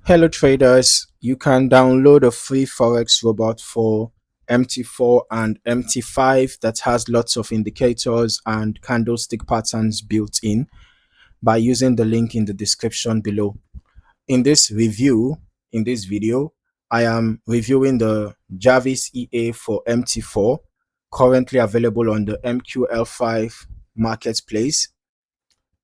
Hello traders, you can download a free Forex robot for MT4 and MT5 that has lots of indicators and candlestick patterns built in by using the link in the description below. In this video, I am reviewing the Jarvis EA for MT4, currently available on the MQL5 Marketplace.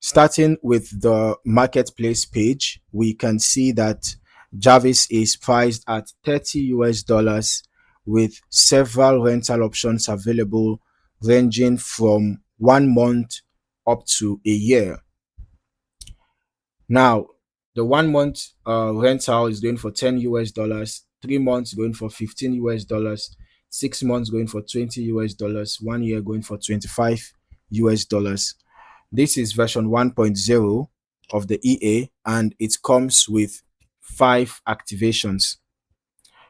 Starting with the marketplace page, we can see that Jarvis is priced at 30 US dollars with several rental options available ranging from 1 month up to a year. Now, the 1 month rental is going for 10 US dollars, 3 months going for 15 US dollars, 6 months going for 20 US dollars, 1 year going for 25 US dollars. This is version 1.0 of the EA and it comes with 5 activations.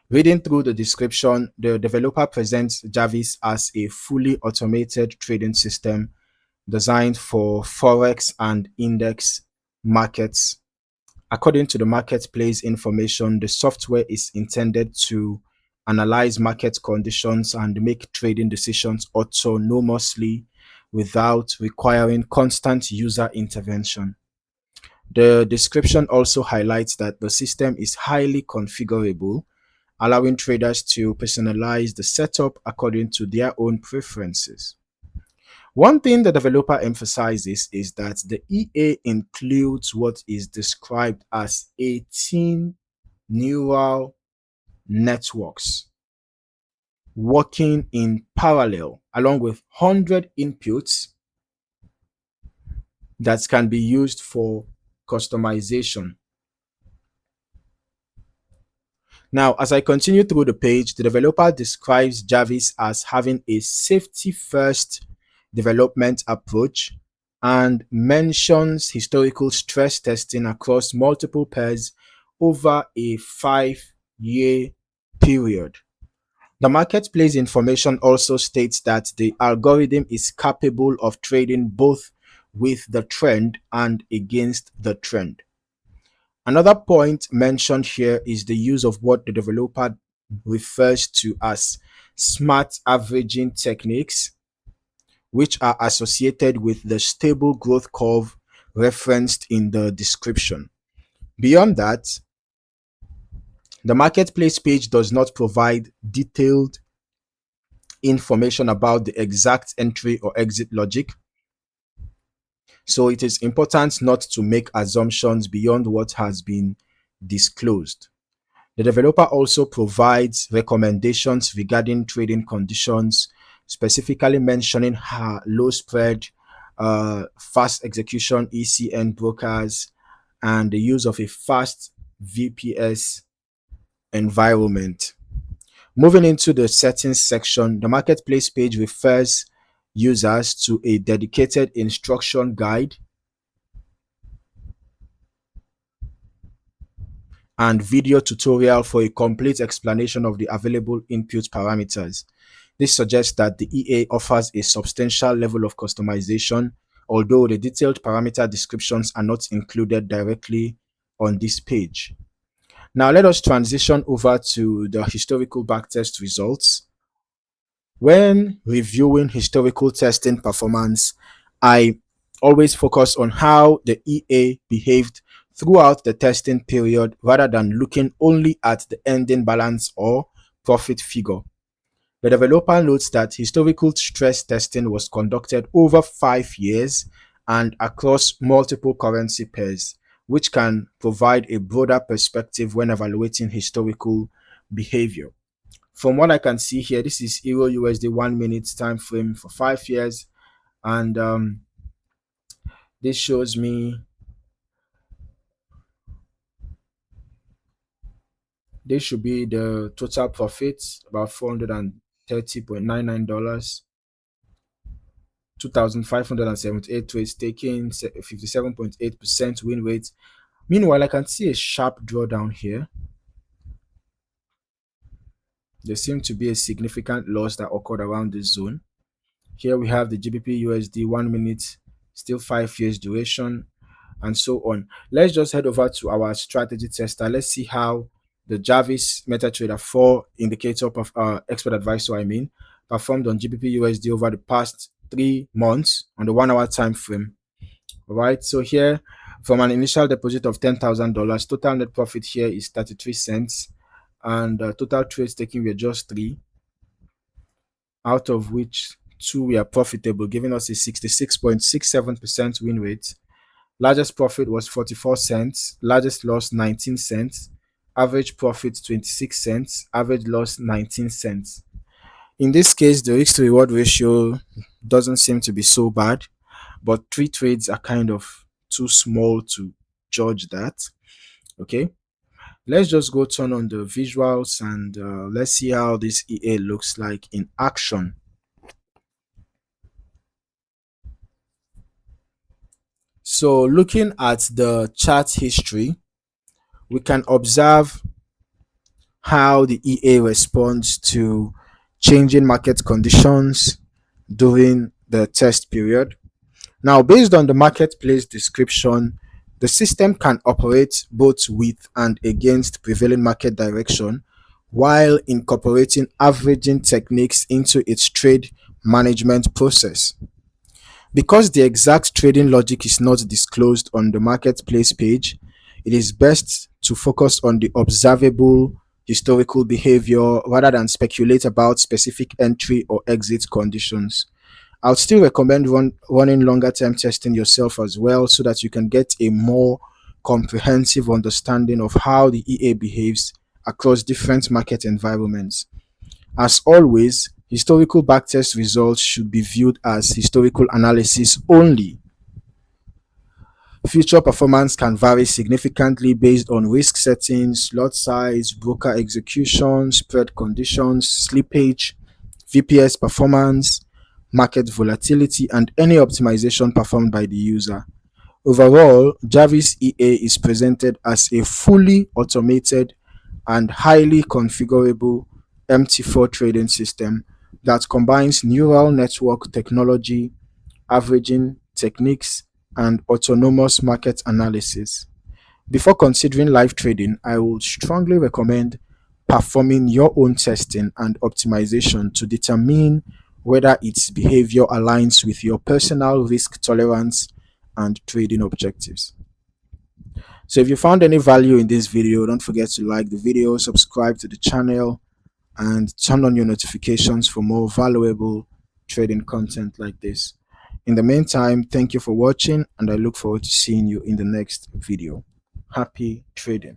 Reading through the description, the developer presents Jarvis as a fully automated trading system designed for Forex and index markets. According to the marketplace information, the software is intended to analyze market conditions and make trading decisions autonomously without requiring constant user intervention. The description also highlights that the system is highly configurable, allowing traders to personalize the setup according to their own preferences. One thing the developer emphasizes is that the EA includes what is described as 18 neural networks working in parallel along with 100 inputs that can be used for customization. Now, as I continue through the page, the developer describes Jarvis as having a safety-first development approach and mentions historical stress testing across multiple pairs over a 5-year period. The marketplace information also states that the algorithm is capable of trading both with the trend and against the trend. Another point mentioned here is the use of what the developer refers to as smart averaging techniques, which are associated with the stable growth curve referenced in the description. Beyond that, the marketplace page does not provide detailed information about the exact entry or exit logic, so it is important not to make assumptions beyond what has been disclosed. The developer also provides recommendations regarding trading conditions, specifically mentioning low spread, fast execution ECN brokers, and the use of a fast VPS environment. Moving into the settings section, the marketplace page refers users to a dedicated instruction guide and video tutorial for a complete explanation of the available input parameters. This suggests that the EA offers a substantial level of customization, although the detailed parameter descriptions are not included directly on this page. Now let us transition over to the historical backtest results. When reviewing historical testing performance, I always focus on how the EA behaved throughout the testing period rather than looking only at the ending balance or profit figure. The developer notes that historical stress testing was conducted over 5 years and across multiple currency pairs, which can provide a broader perspective when evaluating historical behavior. From what I can see here, this is Euro USD 1 minute time frame for 5 years, and this shows me this should be the total profit, about $430.99, 2,578 trades taken, 57.8% win rate. Meanwhile, I can see a sharp drawdown here. There seemed to be a significant loss that occurred around this zone. Here we have the GBP USD 1 minute, still 5 years duration, and so on. Let's just head over to our strategy tester. Let's see how the Jarvis MetaTrader 4 indicator of expert advisor, performed on GBP USD over the past 3 months on the 1 hour time frame. All right, so here from an initial deposit of $10,000, total net profit here is 33 cents, and total trades taken were just 3, out of which 2 were profitable, giving us a 66.67% win rate. Largest profit was 44 cents, largest loss 19 cents, average profit 26 cents, average loss 19 cents. In this case, the risk to reward ratio doesn't seem to be so bad, but 3 trades are kind of too small to judge that. Okay, let's just go turn on the visuals and let's see how this EA looks like in action. So looking at the chart history, we can observe how the EA responds to changing market conditions during the test period. Now, based on the marketplace description, the system can operate both with and against prevailing market direction while incorporating averaging techniques into its trade management process. Because the exact trading logic is not disclosed on the marketplace page, it is best to focus on the observable historical behavior rather than speculate about specific entry or exit conditions. I would still recommend running longer term testing yourself as well, so that you can get a more comprehensive understanding of how the EA behaves across different market environments. As always, historical backtest results should be viewed as historical analysis only. Future performance can vary significantly based on risk settings, lot size, broker execution, spread conditions, slippage, VPS performance, market volatility, and any optimization performed by the user. Overall, Jarvis EA is presented as a fully automated and highly configurable MT4 trading system that combines neural network technology, averaging techniques, and autonomous market analysis. Before considering live trading, I would strongly recommend performing your own testing and optimization to determine whether its behavior aligns with your personal risk tolerance and trading objectives. So if you found any value in this video, don't forget to like the video, subscribe to the channel, and turn on your notifications for more valuable trading content like this. In the meantime, thank you for watching, and I look forward to seeing you in the next video. Happy trading.